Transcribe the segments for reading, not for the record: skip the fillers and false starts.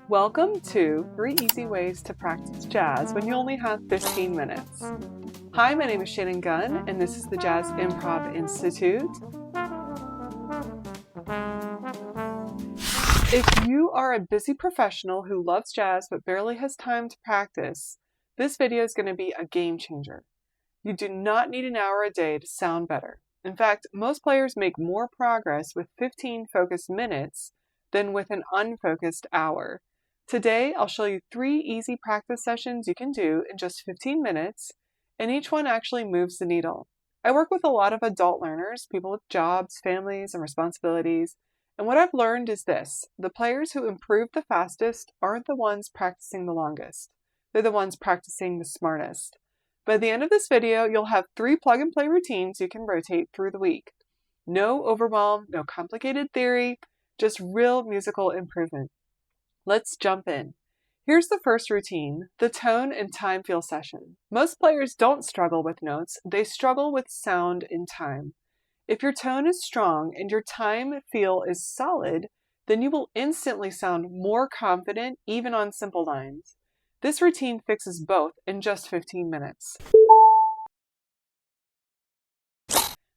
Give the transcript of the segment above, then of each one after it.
Welcome to 3 easy ways to practice jazz when you only have 15 minutes. Hi, my name is Shannon Gunn, and this is the Jazz Improv Institute. If you are a busy professional who loves jazz but barely has time to practice, this video is going to be a game changer. You do not need an hour a day to sound better. In fact, most players make more progress with 15 focused minutes than with an unfocused hour. Today, I'll show you 3 easy practice sessions you can do in just 15 minutes, and each one actually moves the needle. I work with a lot of adult learners, people with jobs, families, and responsibilities, and what I've learned is this: the players who improve the fastest aren't the ones practicing the longest. They're the ones practicing the smartest. By the end of this video, you'll have 3 plug-and-play routines you can rotate through the week. No overwhelm, no complicated theory, just real musical improvement. Let's jump in. Here's the first routine, the tone and time feel session. Most players don't struggle with notes, they struggle with sound in time. If your tone is strong and your time feel is solid, then you will instantly sound more confident even on simple lines. This routine fixes both in just 15 minutes.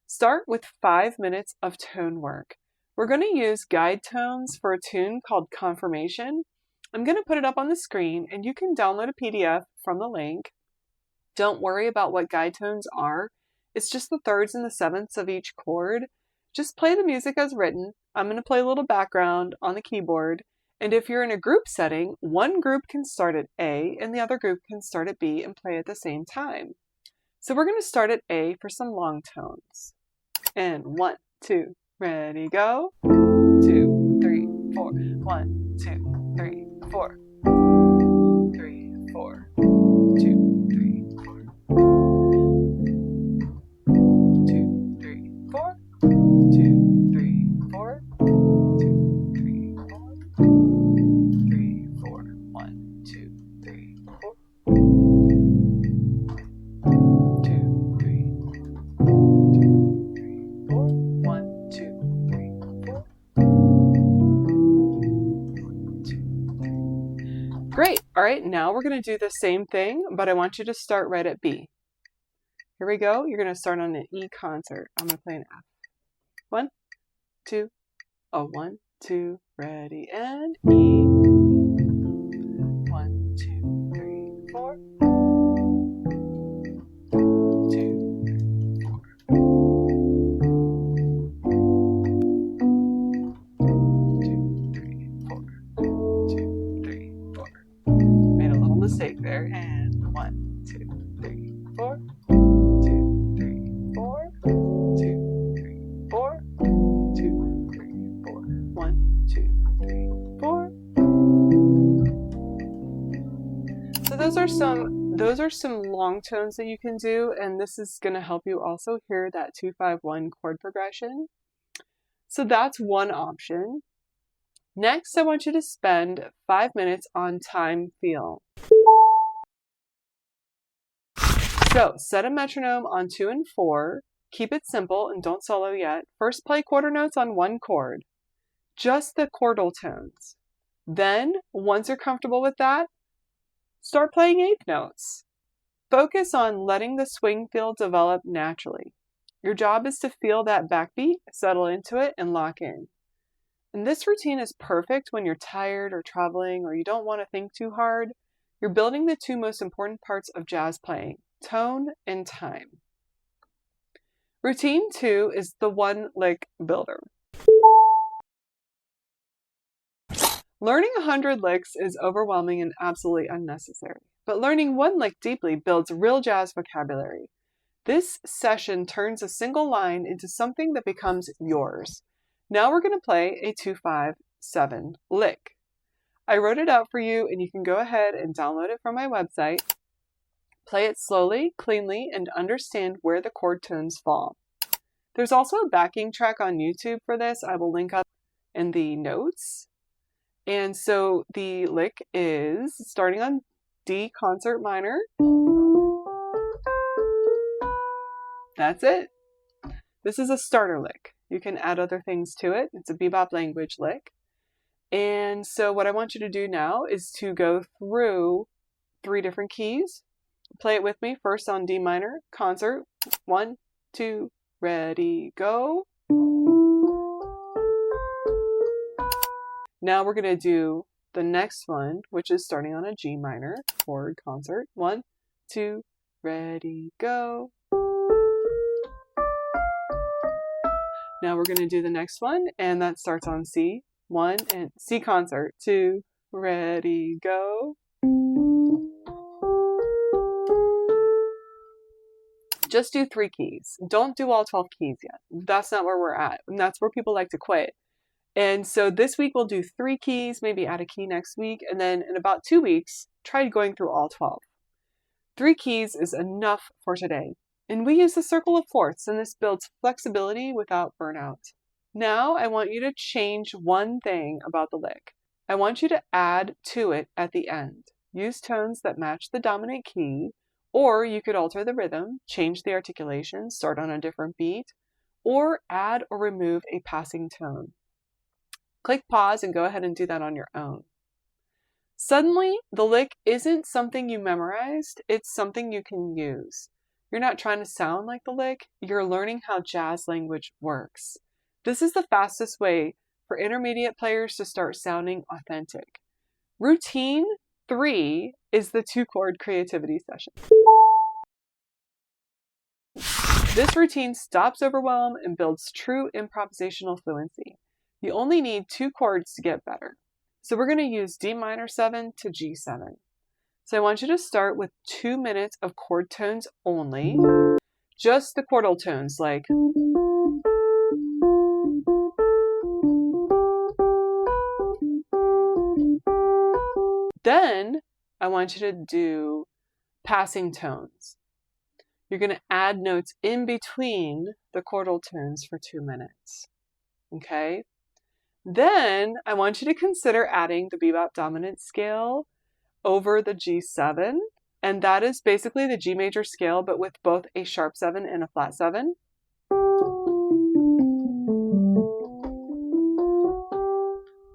Start with 5 minutes of tone work. We're going to use guide tones for a tune called Confirmation. I'm going to put it up on the screen and you can download a PDF from the link. Don't worry about what guide tones are. It's just the thirds and the sevenths of each chord. Just play the music as written. I'm going to play a little background on the keyboard. And if you're in a group setting, one group can start at A and the other group can start at B and play at the same time. So we're going to start at A for some long tones. And 1, 2, ready, go. 2, 3, 4. 1, 2, 3, 4. 3, 4. 2, 3, 4. 2, 3, 4. 2, 3, 4. 2, 3, 4. 3, 4. 1, 2, 3, 4. 2, 3, 4. 1, 2, 3, 4. 2. Great. All right, now we're going to do the same thing, but I want you to start right at B. Here we go. You're going to start on an E concert. I'm going to play an F. 1, 2, 1, 2, ready, and E. 1, 2, 3, 4. 2, 4. 2, 3, 4. 2, 3, 4. Made a little mistake there, and 1, 2, 3, 4. 2, 3, 4. 2, 3, 4. 2, 3, 4. 1, 2, 3, 4. So those are some long tones that you can do, and this is going to help you also hear that 2-5-1 chord progression. So that's one option. Next, I want you to spend 5 minutes on time feel. So set a metronome on 2 and 4. Keep it simple and don't solo yet. First, play quarter notes on one chord, just the chordal tones. Then, once you're comfortable with that, start playing eighth notes. Focus on letting the swing feel develop naturally. Your job is to feel that backbeat, settle into it, and lock in. And this routine is perfect when you're tired or traveling or you don't want to think too hard. You're building the 2 most important parts of jazz playing, tone and time. Routine 2 is the one-lick builder. Learning 100 licks is overwhelming and absolutely unnecessary, but learning one lick deeply builds real jazz vocabulary. This session turns a single line into something that becomes yours. Now we're going to play a 2-5-7 lick. I wrote it out for you and you can go ahead and download it from my website. Play it slowly, cleanly, and understand where the chord tones fall. There's also a backing track on YouTube for this. I will link up in the notes. And so the lick is starting on D concert minor. That's it. This is a starter lick. You can add other things to it. It's a bebop language lick. And so what I want you to do now is to go through 3 different keys. Play it with me. First on D minor, concert. 1, 2, ready, go. Now we're going to do the next one, which is starting on a G minor, chord concert. 1, 2, ready, go. Now we're going to do the next one, and that starts on C. 1, and C concert. 2, ready, go. Just do 3 keys. Don't do all 12 keys yet. That's not where we're at. And that's where people like to quit. And so this week we'll do 3 keys, maybe add a key next week. And then in about 2 weeks, try going through all 12. 3 keys is enough for today. And we use the circle of fourths, and this builds flexibility without burnout. Now I want you to change one thing about the lick. I want you to add to it at the end. Use tones that match the dominant key, or you could alter the rhythm, change the articulation, start on a different beat, or add or remove a passing tone. Click pause and go ahead and do that on your own. Suddenly, the lick isn't something you memorized, it's something you can use. You're not trying to sound like the lick, you're learning how jazz language works. This is the fastest way for intermediate players to start sounding authentic. Routine 3 is the 2-chord creativity session. This routine stops overwhelm and builds true improvisational fluency. You only need 2 chords to get better. So we're going to use D minor 7 to G7. So I want you to start with 2 minutes of chord tones only. Just the chordal tones like then I want you to do passing tones. You're going to add notes in between the chordal tones for 2 minutes. Okay? Then I want you to consider adding the bebop dominant scale over the G7. And that is basically the G major scale, but with both a sharp 7 and a flat 7.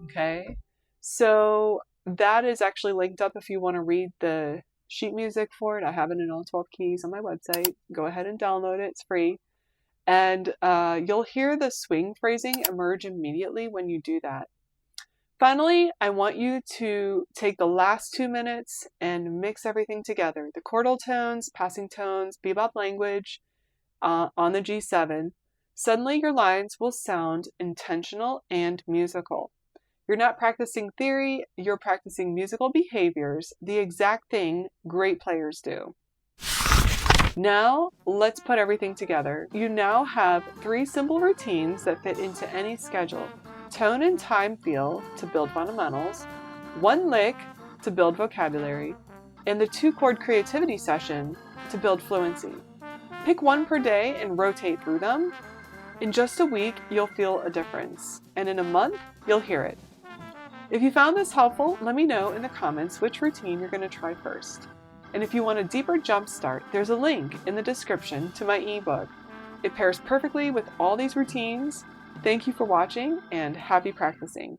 Okay? So that is actually linked up if you want to read the sheet music for it. I have it in all 12 keys on my website. Go ahead and download it. It's free. And you'll hear the swing phrasing emerge immediately when you do that. Finally, I want you to take the last 2 minutes and mix everything together. The chordal tones, passing tones, bebop language on the G7. Suddenly your lines will sound intentional and musical. You're not practicing theory, you're practicing musical behaviors, the exact thing great players do. Now, let's put everything together. You now have 3 simple routines that fit into any schedule. Tone and time feel to build fundamentals, 1 lick to build vocabulary, and the 2-chord creativity session to build fluency. Pick 1 per day and rotate through them. In just a week, you'll feel a difference, and in a month, you'll hear it. If you found this helpful, let me know in the comments which routine you're going to try first. And if you want a deeper jump start, there's a link in the description to my ebook. It pairs perfectly with all these routines. Thank you for watching and happy practicing.